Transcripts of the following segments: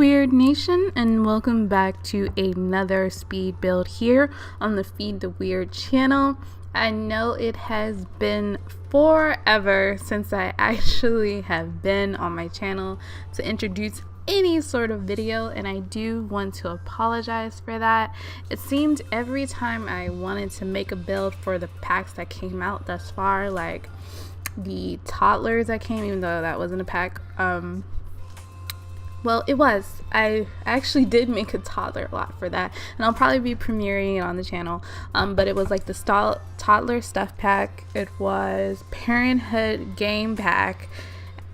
Weird Nation, and welcome back to another speed build here on the Feed the Weird channel. I know it has been forever since I actually have been on my channel to introduce any sort of video, and I do want to apologize for that. It seemed every time I wanted to make a build for the packs that came out thus far, like the toddlers that came, even though that wasn't a pack, well, it was. I actually did make a toddler lot for that, and I'll probably be premiering it on the channel. But it was like the toddler stuff pack. It was parenthood game pack.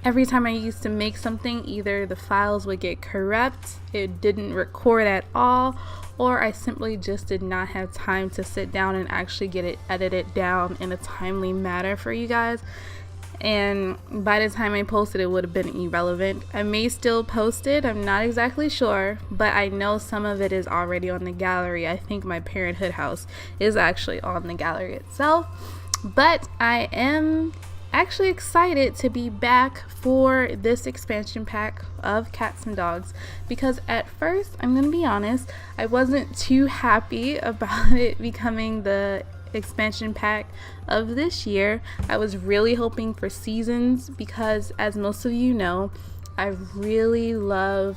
Every time I used to make something, either the files would get corrupt, it didn't record at all, or I simply just did not have time to sit down and actually get it edited down in a timely manner for you guys. And by the time I posted, it would have been irrelevant. I may still post it, I'm not exactly sure, but I know some of it is already on the gallery. I think my parenthood house is actually on the gallery itself. But I am actually excited to be back for this expansion pack of cats and dogs, because at first, I'm gonna be honest, I wasn't too happy about it becoming the expansion pack of this year. I was really hoping for seasons because, as most of you know, I really love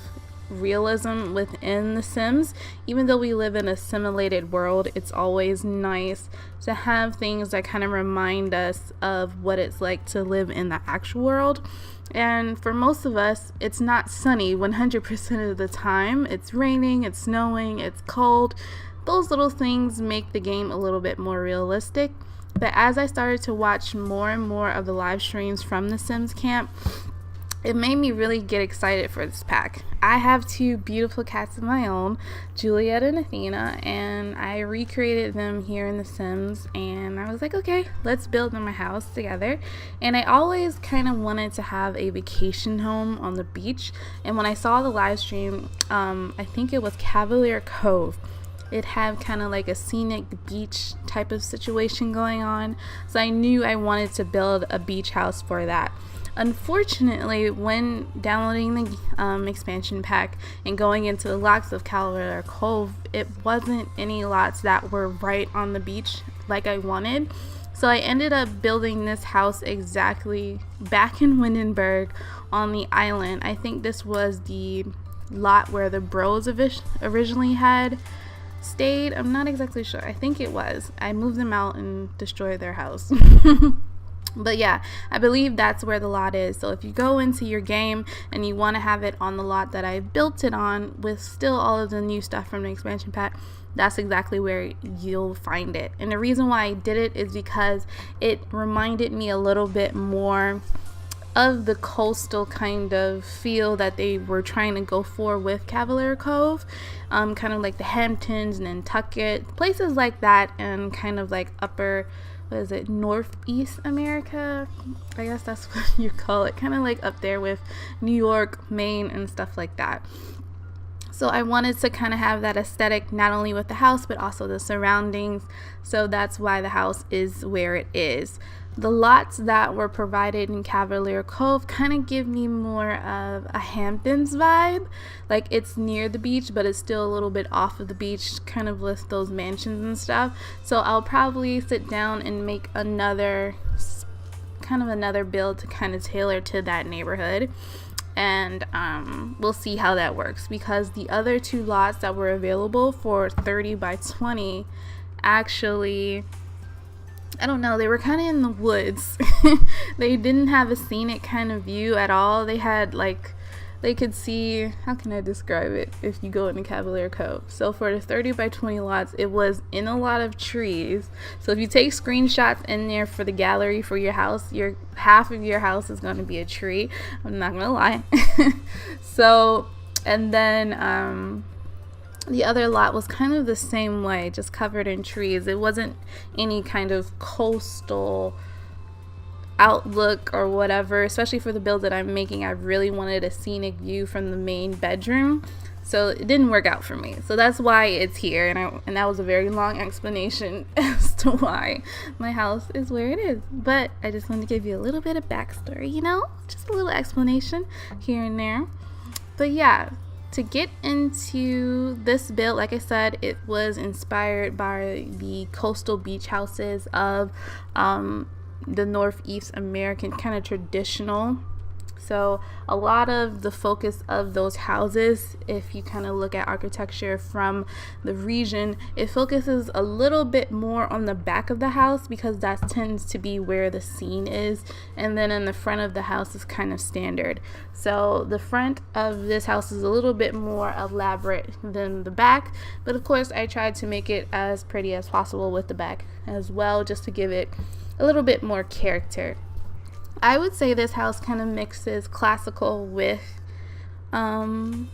realism within The Sims. Even though we live in a simulated world, it's always nice to have things that kind of remind us of what it's like to live in the actual world. And for most of us, it's not sunny 100% of the time. It's raining, it's snowing, it's cold. Those little things make the game a little bit more realistic. But as I started to watch more and more of the live streams from the Sims camp, it made me really get excited for this pack. I have two beautiful cats of my own, Juliet and Athena, and I recreated them here in The Sims, and I was like, okay, let's build them a house together. And I always kind of wanted to have a vacation home on the beach, and when I saw the live stream, I think it was Cavalier Cove, it had kind of like a scenic beach type of situation going on, so I knew I wanted to build a beach house for that. Unfortunately, when downloading the expansion pack and going into the lots of Cavalier Cove, it wasn't any lots that were right on the beach like I wanted. So I ended up building this house exactly back in Windenburg on the island. I think this was the lot where the bros originally had stayed. I'm not exactly sure. I think it was. I moved them out and destroyed their house. But yeah, I believe that's where the lot is. So if you go into your game and you want to have it on the lot that I built it on with still all of the new stuff from the expansion pack, that's exactly where you'll find it. And the reason why I did it is because it reminded me a little bit more of the coastal kind of feel that they were trying to go for with Cavalier Cove, kind of like the Hamptons and Nantucket, places like that, and kind of like upper, what is it, Northeast America, I guess that's what you call it, kind of like up there with New York, Maine, and stuff like that. So I wanted to kind of have that aesthetic not only with the house but also the surroundings, so that's why the house is where it is. The lots that were provided in Cavalier Cove kind of give me more of a Hamptons vibe. Like, it's near the beach, but it's still a little bit off of the beach, kind of with those mansions and stuff. So I'll probably sit down and make another build to kind of tailor to that neighborhood. And we'll see how that works, because the other two lots that were available for 30 by 20 actually, I don't know, they were kind of in the woods. They didn't have a scenic kind of view at all. They had like, they could see, how can I describe it if you go into Cavalier Cove? So for the 30 by 20 lots, it was in a lot of trees. So if you take screenshots in there for the gallery for your house, your half of your house is going to be a tree. I'm not going to lie. So, and then the other lot was kind of the same way, just covered in trees. It wasn't any kind of coastal outlook or whatever, especially for the build that I'm making. I really wanted a scenic view from the main bedroom, so it didn't work out for me. So that's why it's here, and that was a very long explanation as to why my house is where it is. But I just wanted to give you a little bit of backstory, you know, just a little explanation here and there. But yeah, to get into this build, like I said, it was inspired by the coastal beach houses of the Northeast American, kind of traditional. So a lot of the focus of those houses, if you kind of look at architecture from the region, it focuses a little bit more on the back of the house because that tends to be where the scene is, and then in the front of the house is kind of standard. So the front of this house is a little bit more elaborate than the back, but of course I tried to make it as pretty as possible with the back as well, just to give it a little bit more character. I would say this house kind of mixes classical with modern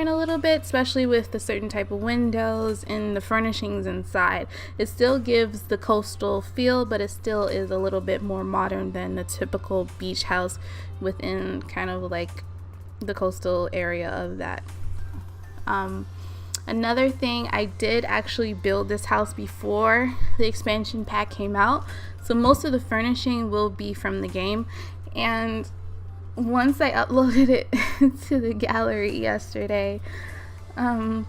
a little bit, especially with the certain type of windows and the furnishings inside. It still gives the coastal feel, but it still is a little bit more modern than the typical beach house within kind of like the coastal area of that. Another thing, I did actually build this house before the expansion pack came out, so most of the furnishing will be from the game. And once I uploaded it to the gallery yesterday, I'm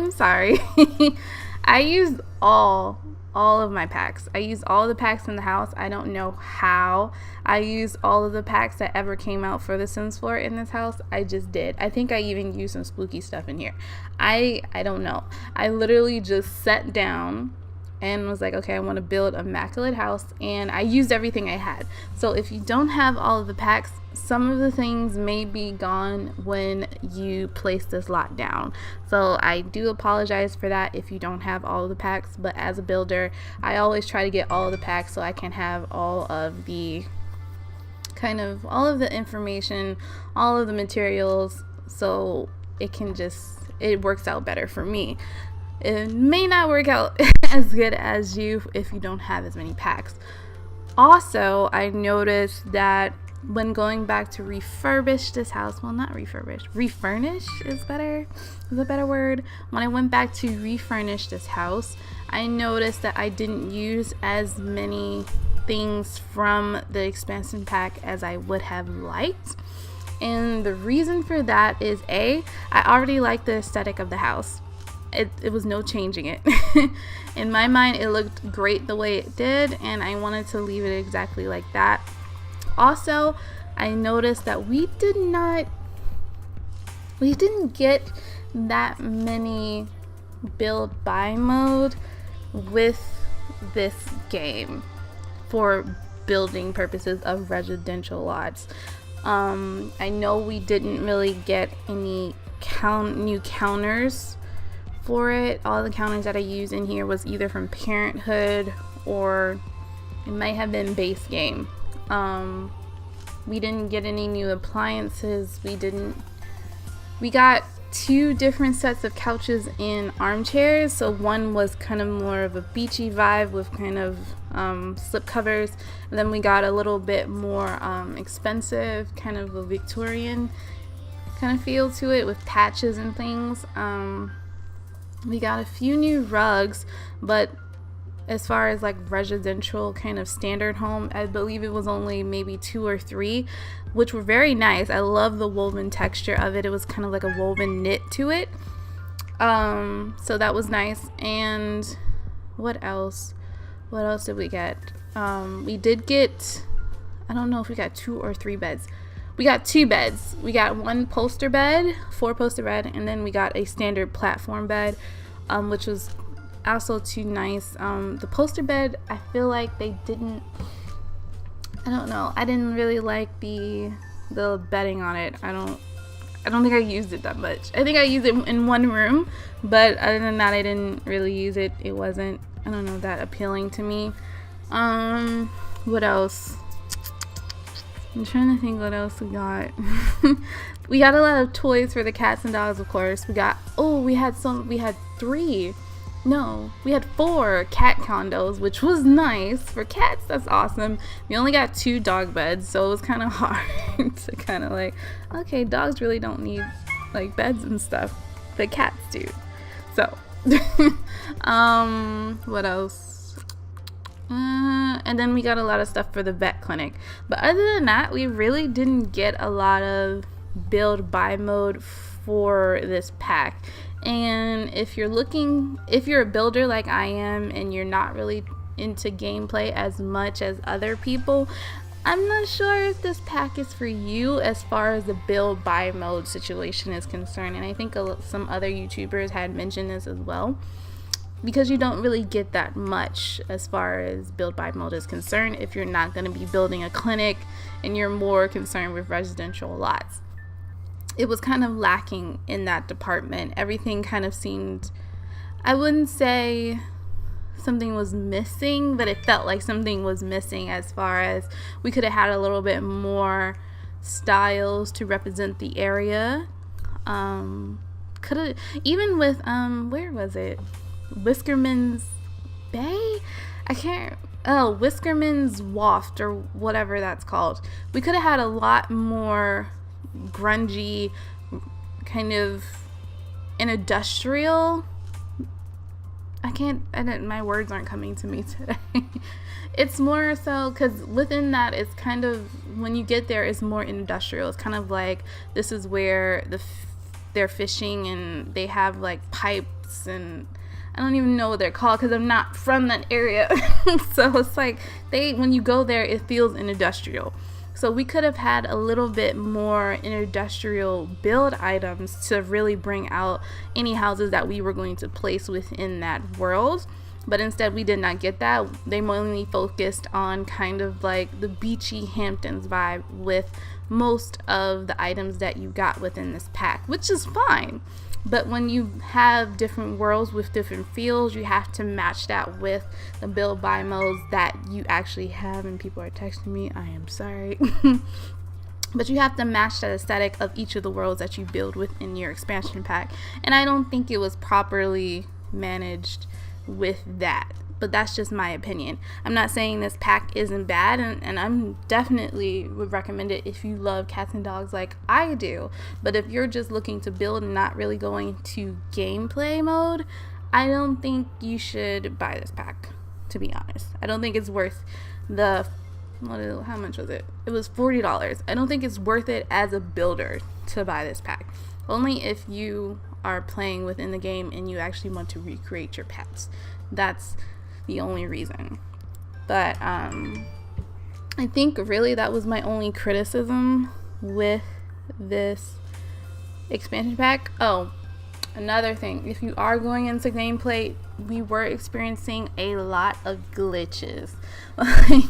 sorry. I used all of my packs. I used all the packs in the house. I don't know how. I used all of the packs that ever came out for the Sims 4 in this house. I just did. I think I even used some spooky stuff in here. I don't know. I literally just sat down and was like, okay, I want to build an immaculate house, and I used everything I had. So if you don't have all of the packs, some of the things may be gone when you place this lot down. So I do apologize for that if you don't have all of the packs, but as a builder, I always try to get all of the packs so I can have all of the information, all of the materials, so it works out better for me. It may not work out as good as you if you don't have as many packs. Also, I noticed that when going back to refurbish this house, well, not refurbish, refurnish is a better word. When I went back to refurnish this house, I noticed that I didn't use as many things from the expansion pack as I would have liked. And the reason for that is I already like the aesthetic of the house. It was no changing it. In my mind, it looked great the way it did, and I wanted to leave it exactly like that. Also, I noticed that we didn't get that many build buy mode with this game for building purposes of residential lots. I know we didn't really get any new counters for it. All the counters that I used in here was either from Parenthood or it might have been base game. We didn't get any new appliances. We got 2 different sets of couches and armchairs. So one was kind of more of a beachy vibe with kind of slip covers, and then we got a little bit more expensive, kind of a Victorian kind of feel to it with patches and things. We got a few new rugs, but as far as like residential kind of standard home, I believe it was only maybe 2 or 3, which were very nice. I love the woven texture of it. It was kind of like a woven knit to it. So that was nice. And what else? What else did we get? We did get, I don't know if we got 2 or 3 beds. We got 2 beds. We got 1 poster bed, 4-poster bed, and then we got a standard platform bed, which was also too nice. The poster bed, I feel like they didn't, I don't know, I didn't really like the bedding on it. I don't think I used it that much. I think I used it in one room, but other than that, I didn't really use it. It wasn't, I don't know, that appealing to me. What else? I'm trying to think what else we got. We got a lot of toys for the cats and dogs, of course. We had 4 cat condos, which was nice. For cats, that's awesome. We only got 2 dog beds, so it was kind of hard to kind of like, okay, dogs really don't need like beds and stuff, but cats do. So, what else? And then we got a lot of stuff for the vet clinic. But other than that, we really didn't get a lot of build buy mode for this pack. And if you're a builder like I am and you're not really into gameplay as much as other people, I'm not sure if this pack is for you as far as the build buy mode situation is concerned. And I think some other YouTubers had mentioned this as well, because you don't really get that much as far as build buy mode is concerned if you're not going to be building a clinic and you're more concerned with residential lots. It was kind of lacking in that department. Everything kind of seemed, I wouldn't say something was missing, but it felt like something was missing as far as we could have had a little bit more styles to represent the area. Could have, even with where was it, Whiskerman's Bay, Whiskerman's Waft or whatever that's called. We could have had a lot more grungy, kind of an industrial, my words aren't coming to me today. It's more so because within that, it's kind of, when you get there, it's more industrial. It's kind of like, this is where they're fishing and they have like pipes, and I don't even know what they're called because I'm not from that area. So it's like, when you go there, it feels industrial. So we could have had a little bit more industrial build items to really bring out any houses that we were going to place within that world. But instead we did not get that. They mainly focused on kind of like the beachy Hamptons vibe with most of the items that you got within this pack, which is fine. But when you have different worlds with different feels, you have to match that with the build buy modes that you actually have. And people are texting me, I am sorry. But you have to match that aesthetic of each of the worlds that you build within your expansion pack. And I don't think it was properly managed with that. But that's just my opinion. I'm not saying this pack isn't bad, and I'm definitely would recommend it if you love cats and dogs like I do. But if you're just looking to build and not really going to gameplay mode, I don't think you should buy this pack, to be honest. I don't think it's worth how much was it? It was $40. I don't think it's worth it as a builder to buy this pack. Only if you are playing within the game and you actually want to recreate your pets. That's the only reason. But I think really that was my only criticism with this expansion pack. Oh, another thing, if you are going into gameplay, we were experiencing a lot of glitches. Like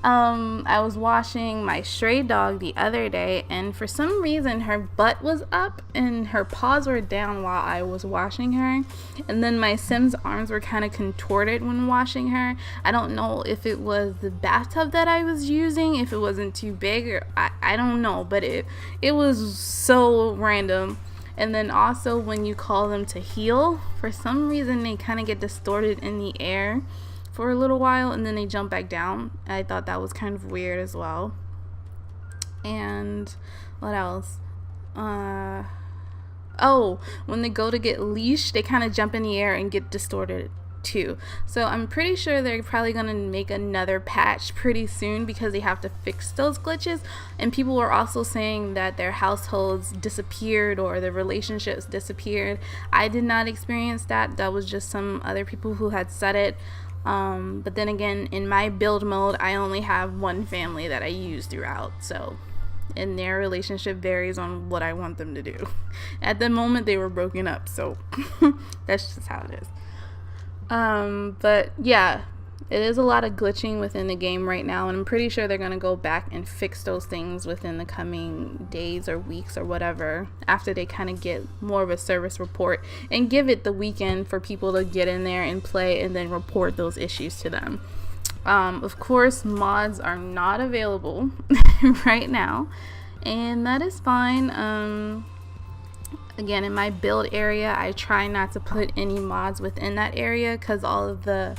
I was washing my stray dog the other day, and for some reason her butt was up and her paws were down while I was washing her, and then my Sim's arms were kind of contorted when washing her. I don't know if it was the bathtub that I was using, if it wasn't too big, or I don't know, but it was so random. And then also when you call them to heal, for some reason they kind of get distorted in the air for a little while and then they jump back down. I thought that was kind of weird as well. And what else? When they go to get leashed, they kind of jump in the air and get distorted too. So I'm pretty sure they're probably going to make another patch pretty soon because they have to fix those glitches. And people were also saying that their households disappeared or their relationships disappeared. I did not experience that. That was just some other people who had said it. But then again, in my build mode, I only have one family that I use throughout, so, and their relationship varies on what I want them to do. At the moment, they were broken up, so that's just how it is. But yeah, it is a lot of glitching within the game right now, and I'm pretty sure they're going to go back and fix those things within the coming days or weeks or whatever, after they kind of get more of a service report and give it the weekend for people to get in there and play and then report those issues to them. Of course, mods are not available right now, and that is fine. Again, in my build area, I try not to put any mods within that area because all of the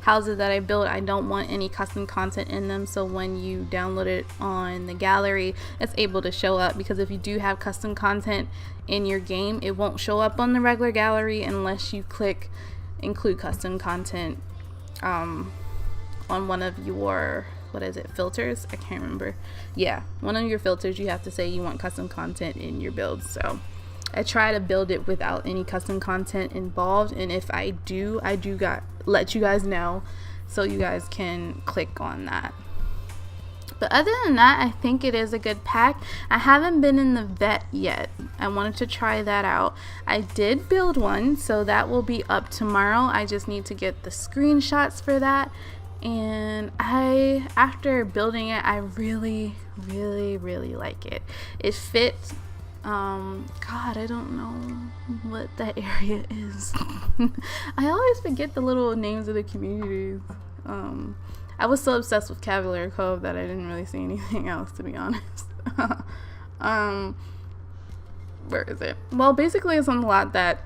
houses that I build, I don't want any custom content in them. So when you download it on the gallery, it's able to show up, because if you do have custom content in your game, it won't show up on the regular gallery unless you click include custom content on one of your what is it, filters, I can't remember. Yeah, one of your filters, you have to say you want custom content in your build. So I try to build it without any custom content involved, and if I do let you guys know so you guys can click on that. But other than that, I think it is a good pack. I haven't been in the vet yet. I wanted to try that out. I did build one, so that will be up tomorrow. I just need to get the screenshots for that. And after building it, I really like it. It fits. God, I don't know what that area is. I always forget the little names of the communities. I was so obsessed with Cavalier Cove that I didn't really see anything else, to be honest. Where is it? Well, basically it's on the lot that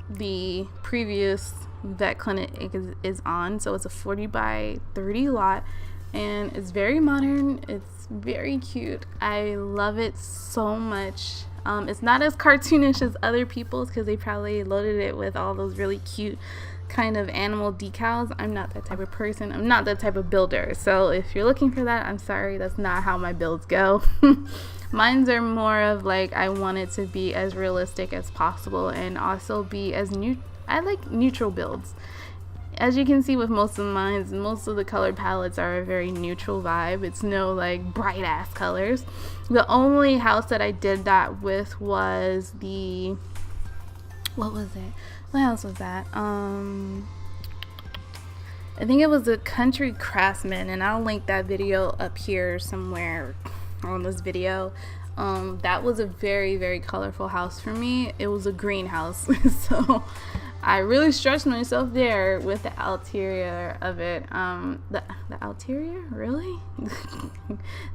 the previous vet clinic is on. So it's a 40 by 30 lot, and it's very modern. It's very cute. I love it so much. It's not as cartoonish as other people's because they probably loaded it with all those really cute kind of animal decals. I'm not that type of person. I'm not that type of builder. So if you're looking for that, I'm sorry, that's not how my builds go. Mine's are more of like, I want it to be as realistic as possible and also be as I like neutral builds. As you can see with most of mine, most of the color palettes are a very neutral vibe. It's no like bright ass colors. The only house that I did that with was what was it? What else was that? I think it was a Country Craftsman, and I'll link that video up here somewhere on this video. That was a very colorful house for me. It was a greenhouse, so I really stretched myself there with the exterior of it. The exterior, really?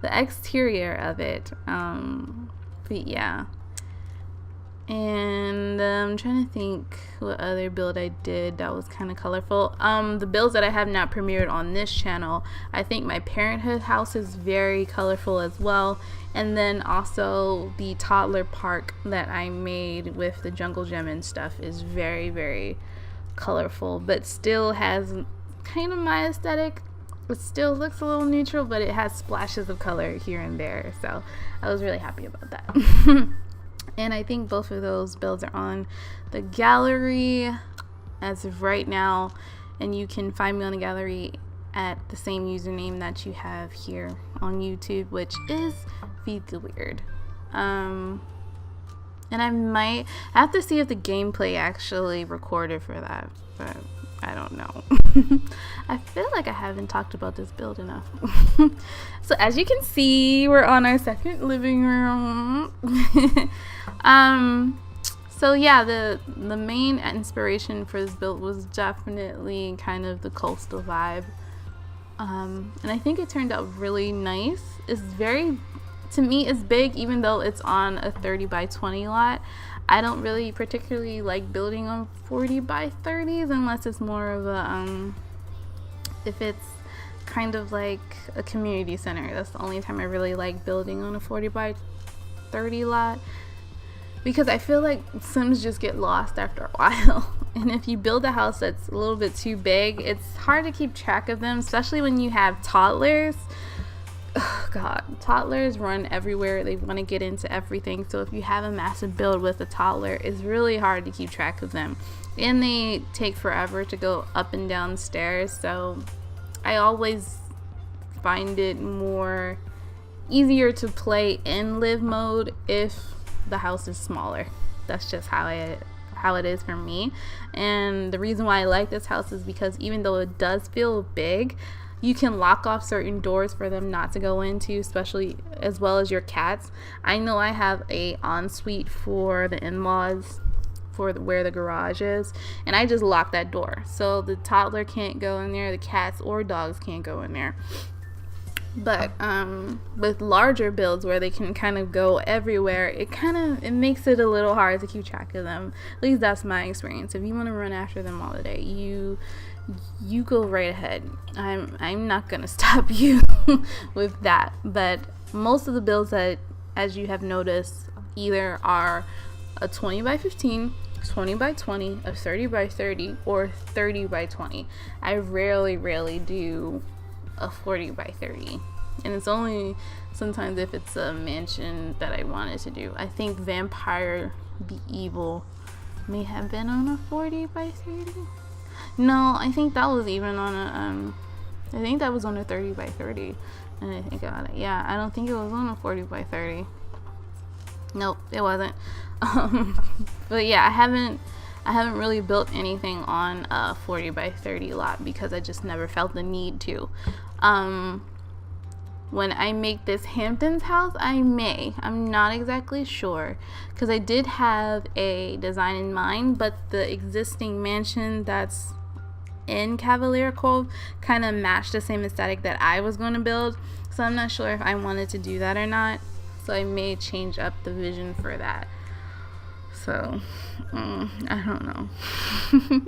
The exterior of it. But yeah. And I'm trying to think what other build I did that was kind of colorful. The builds that I have not premiered on this channel, I think my parenthood house is very colorful as well. And then also the toddler park that I made with the jungle gem and stuff is very colorful, but still has kind of my aesthetic. It still looks a little neutral, but it has splashes of color here and there. So I was really happy about that. And I think both of those builds are on the gallery as of right now. And you can find me on the gallery at the same username that you have here on YouTube, which is feedtheweird. And I have to see if the gameplay actually recorded for that, but I don't know. I feel like I haven't talked about this build enough. So as you can see, we're on our second living room. So yeah, the main inspiration for this build was definitely kind of the coastal vibe. And I think it turned out really nice. It's to me, it's big, even though it's on a 30 by 20 lot. I don't really particularly like building on 40 by 30s unless it's more of a, if it's kind of like a community center. That's the only time I really like building on a 40 by 30 lot, because I feel like Sims just get lost after a while. And if you build a house that's a little bit too big, it's hard to keep track of them, especially when you have toddlers. Oh God, toddlers run everywhere. They want to get into everything. So if you have a massive build with a toddler, it's really hard to keep track of them. And they take forever to go up and down stairs. So I always find it easier to play in live mode if the house is smaller. That's just how it is for me. And the reason why I like this house is because even though it does feel big, you can lock off certain doors for them not to go into, especially as well as your cats. I know I have a ensuite for the in-laws for where the garage is, and I just lock that door so the toddler can't go in there, the cats or dogs can't go in there. But with larger builds where they can kind of go everywhere, it makes it a little hard to keep track of them. At least that's my experience. If you want to run after them all the day, you go right ahead. I'm not gonna stop you with that. But most of the builds that, as you have noticed, either are a 20 by 15, 20 by 20, a 30 by 30, or 30 by 20. I rarely do a 40 by 30. And it's only sometimes if it's a mansion that I wanted to do. I think Vampire Be Evil may have been on a 40 by 30. No, I think that was even on a I think that was on a 30 by 30. And I think about it. Yeah, I don't think it was on a 40 by 30. Nope, it wasn't. But yeah, I haven't really built anything on a 40 by 30 lot because I just never felt the need to. When I make this Hamptons house, I'm not exactly sure, because I did have a design in mind, but the existing mansion that's in Cavalier Cove kind of matched the same aesthetic that I was going to build, so I'm not sure if I wanted to do that or not, so I may change up the vision for that. So I don't know.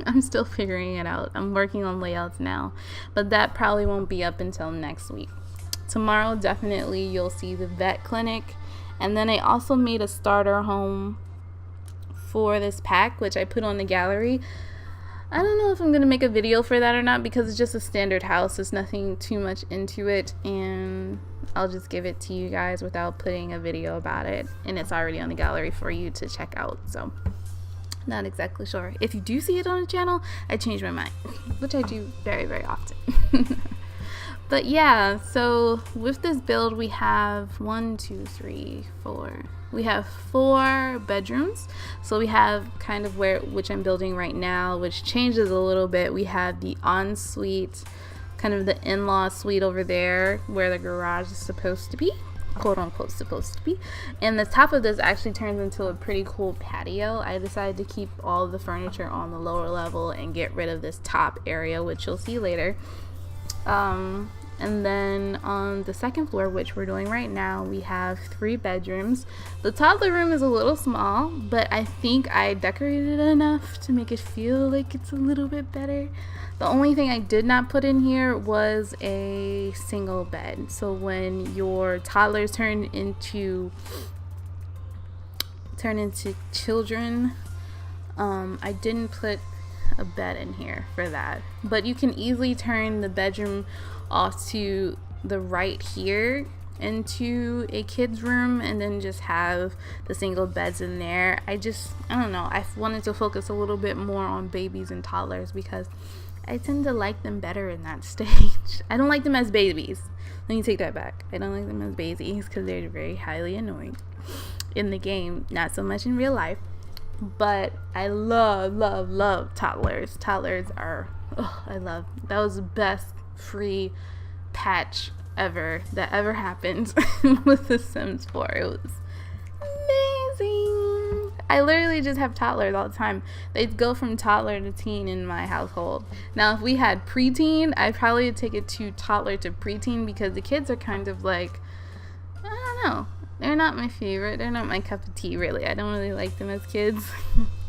I'm still figuring it out. I'm working on layouts now, but that probably won't be up until next week. Tomorrow, definitely, you'll see the vet clinic. And then I also made a starter home for this pack, which I put on the gallery. I don't know if I'm going to make a video for that or not, because it's just a standard house. There's nothing too much into it. And I'll just give it to you guys without putting a video about it. And it's already on the gallery for you to check out. So, not exactly sure. If you do see it on the channel, I change my mind, which I do very, very often. But yeah, so with this build, we have 1, 2, 3, 4. We have 4 bedrooms. So we have kind of which I'm building right now, which changes a little bit. We have the ensuite, kind of the in-law suite over there where the garage is supposed to be, quote unquote supposed to be. And the top of this actually turns into a pretty cool patio. I decided to keep all the furniture on the lower level and get rid of this top area, which you'll see later. And then on the second floor, which we're doing right now, we have 3 bedrooms. The toddler room is a little small, but I think I decorated it enough to make it feel like it's a little bit better. The only thing I did not put in here was a single bed. So when your toddlers turn into children, I didn't put a bed in here for that. But you can easily turn the bedroom off to the right here into a kid's room and then just have the single beds in there. I don't know, I wanted to focus a little bit more on babies and toddlers because I tend to like them better in that stage. I don't like them as babies. Let me take that back. I don't like them as babies because they're very highly annoying in the game, not so much in real life. But I love toddlers. Toddlers are, that was the best free patch that ever happened with The Sims 4. It was amazing. I literally just have toddlers all the time. They go from toddler to teen in my household. Now, if we had preteen, I'd probably take it to toddler to preteen because the kids are kind of like, I don't know. They're not my favorite. They're not my cup of tea, really. I don't really like them as kids.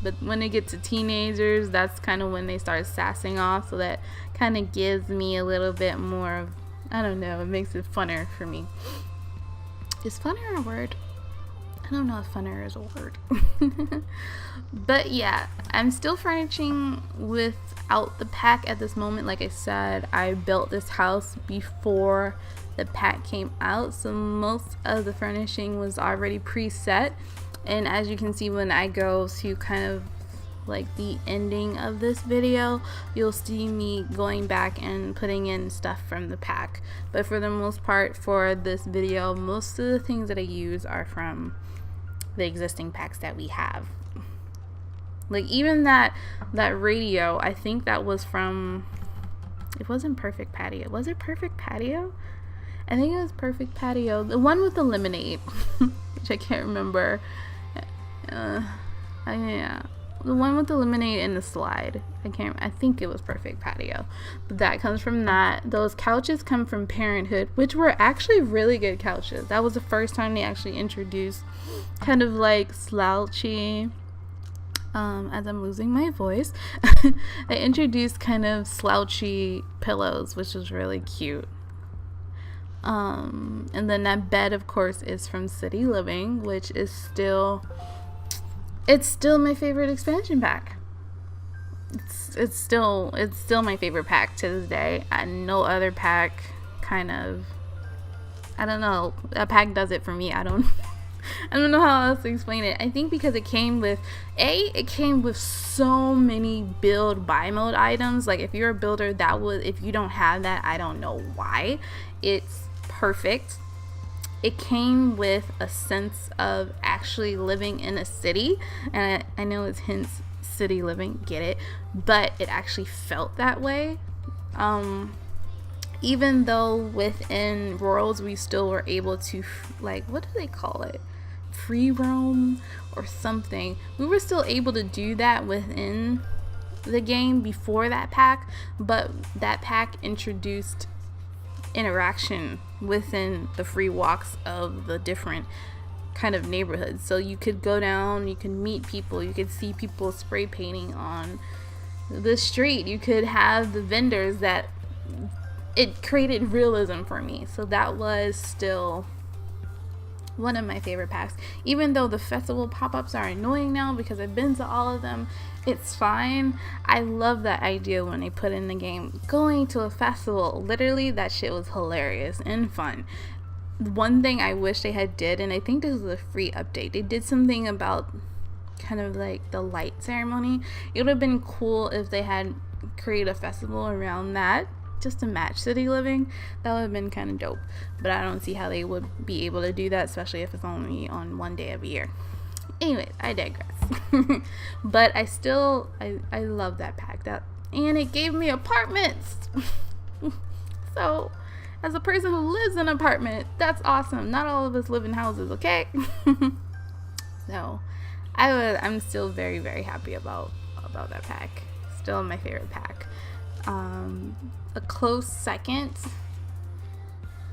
But when they get to teenagers, that's kind of when they start sassing off. So that kind of gives me a little bit more of, I don't know, it makes it funner for me. Is funner a word? I don't know if funner is a word. But yeah, I'm still furnishing without the pack at this moment. Like I said, I built this house before the pack came out, so most of the furnishing was already preset. And as you can see, when I go to kind of like the ending of this video, you'll see me going back and putting in stuff from the pack. But for the most part, for this video, most of the things that I use are from the existing packs that we have. Like even that radio, I think that was from, it wasn't Perfect Patio. Was it Perfect Patio? I think it was Perfect Patio. The one with the lemonade, which I can't remember. Yeah. The one with the lemonade and the slide. I think it was Perfect Patio. But that comes from that. Those couches come from Parenthood, which were actually really good couches. That was the first time they actually introduced kind of like slouchy, as I'm losing my voice, they introduced kind of slouchy pillows, which was really cute. And then that bed, of course, is from City Living, which is still my favorite expansion pack. It's still my favorite pack to this day. No other pack kind of, I don't know, a pack does it for me. I don't know how else to explain it. I think because it came with so many build buy mode items. Like if you're a builder, if you don't have that, I don't know why. It's perfect. It came with a sense of actually living in a city, and I know it's hints city living, get it, but it actually felt that way. Even though within Royals we still were able to, like, what do they call it? Free roam or something. We were still able to do that within the game before that pack, but that pack introduced interaction within the free walks of the different kind of neighborhoods. So you could go down, you could meet people, you could see people spray painting on the street, you could have the vendors that it created realism for me. So that was still one of my favorite packs. Even though the festival pop-ups are annoying now because I've been to all of them, it's fine. I love that idea when they put in the game going to a festival. Literally, that shit was hilarious and fun. One thing I wish they had did, and I think this was a free update, they did something about kind of like the light ceremony. It would have been cool if they had created a festival around that, just to match city living. That would have been kind of dope, but I don't see how they would be able to do that, especially if it's only on one day of the year. Anyway, I digress. But I love that pack, and it gave me apartments. So as a person who lives in an apartment, that's awesome. Not all of us live in houses, okay? So I'm still very, very happy about that pack. Still my favorite pack. A close second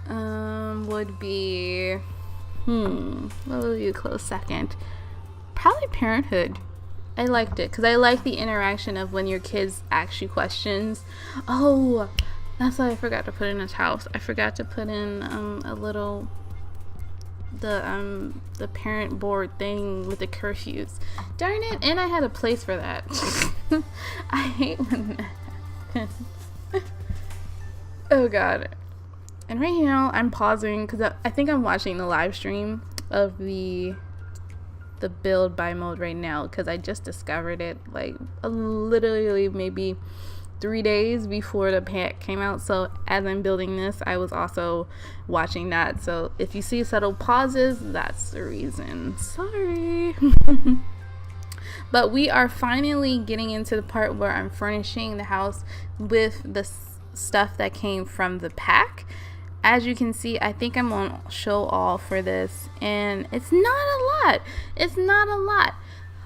would be what would be a close second? Probably Parenthood. I liked it because I like the interaction of when your kids ask you questions. Oh, that's what I forgot to put in his house. I forgot to put in the parent board thing with the curfews. Darn it! And I had a place for that. I hate when that happens. Oh god. And right now I'm pausing because I think I'm watching the live stream of the build buy mode right now because I just discovered it like literally maybe 3 days before the pack came out. So as I'm building this, I was also watching that. So if you see subtle pauses, that's the reason. Sorry. But we are finally getting into the part where I'm furnishing the house with the stuff that came from the pack. As you can see, I think I'm on show all for this, and it's not a lot.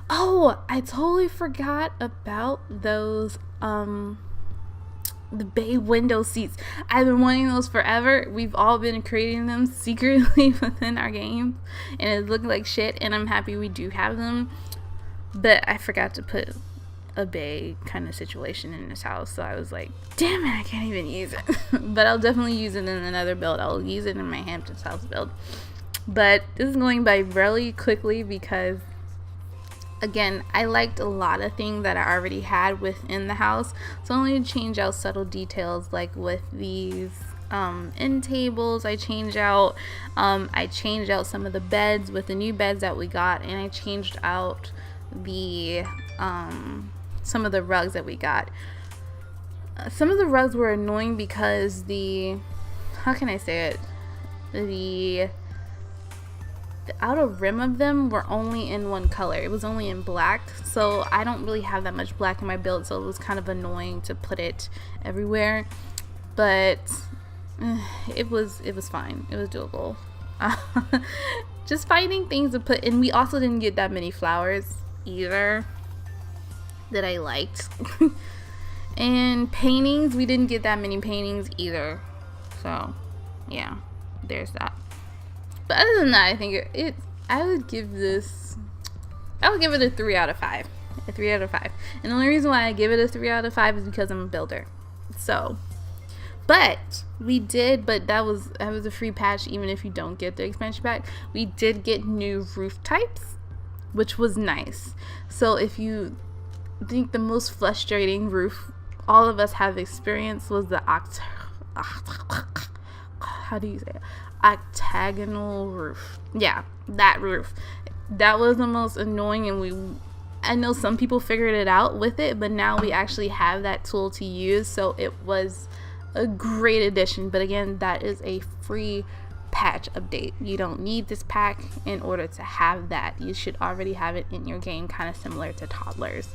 Oh, I totally forgot about those the bay window seats. I've been wanting those forever. We've all been creating them secretly within our game, and it looked like shit, and I'm happy we do have them. But I forgot to put a bay kind of situation in this house, so I was like, damn it, I can't even use it. But I'll definitely use it in another build. I'll use it in my Hamptons house build. But this is going by really quickly because, again, I liked a lot of things that I already had within the house, so I'm going to change out subtle details, like with these end tables. I changed out some of the beds with the new beds that we got, and I changed out the some of the rugs that we got. Some of the rugs were annoying because how can I say it, the outer rim of them were only in one color. It was only in black, so I don't really have that much black in my build, so it was kind of annoying to put it everywhere. But it was fine. It was doable. Just finding things to put, and we also didn't get that many flowers either that I liked. And paintings, we didn't get that many paintings either. So yeah, there's that. But other than that, I think I would give it a 3 out of 5. A 3 out of 5. And the only reason why I give it a 3 out of 5 is because I'm a builder. So, but that was a free patch. Even if you don't get the expansion pack, we did get new roof types, which was nice. So if you think the most frustrating roof all of us have experienced was the how do you say it? Octagonal roof. Yeah, that roof. That was the most annoying, and I know some people figured it out with it, but now we actually have that tool to use, so it was a great addition. But again, that is a free patch update. You don't need this pack in order to have that. You should already have it in your game, kind of similar to toddlers.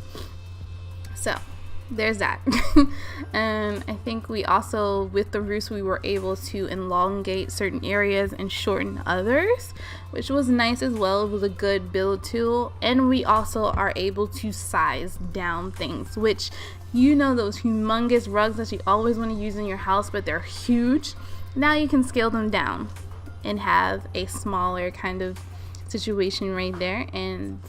So there's that. And I think we also, with the roofs, we were able to elongate certain areas and shorten others, which was nice as well. It was a good build tool. And we also are able to size down things, which, you know, those humongous rugs that you always want to use in your house, but they're huge. Now you can scale them down and have a smaller kind of situation right there, and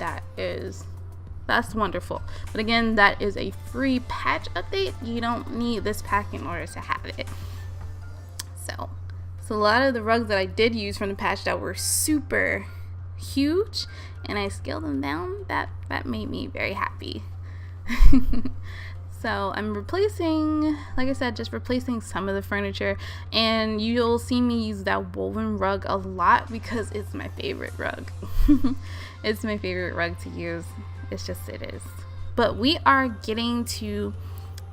that's wonderful. But again, that is a free patch update. You don't need this pack in order to have it. So a lot of the rugs that I did use from the patch that were super huge and I scaled them down, that made me very happy. So I'm replacing, like I said, just replacing some of the furniture, and you'll see me use that woven rug a lot because it's my favorite rug. It's my favorite rug to use. It's just, it is. But we are getting to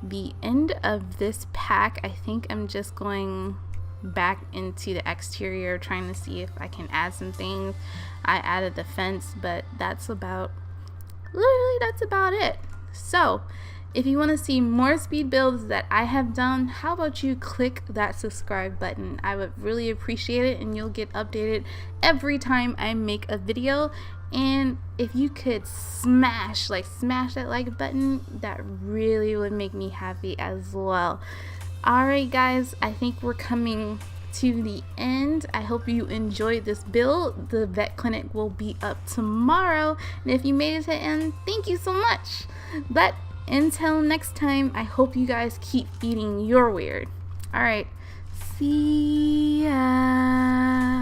the end of this pack. I think I'm just going back into the exterior, trying to see if I can add some things. I added the fence, but that's about it. So if you want to see more speed builds that I have done, how about you click that subscribe button? I would really appreciate it, and you'll get updated every time I make a video. And if you could smash that like button, that really would make me happy as well. Alright guys, I think we're coming to the end. I hope you enjoyed this build. The vet clinic will be up tomorrow, and if you made it to the end, thank you so much. But until next time, I hope you guys keep feeding your weird. Alright, see ya.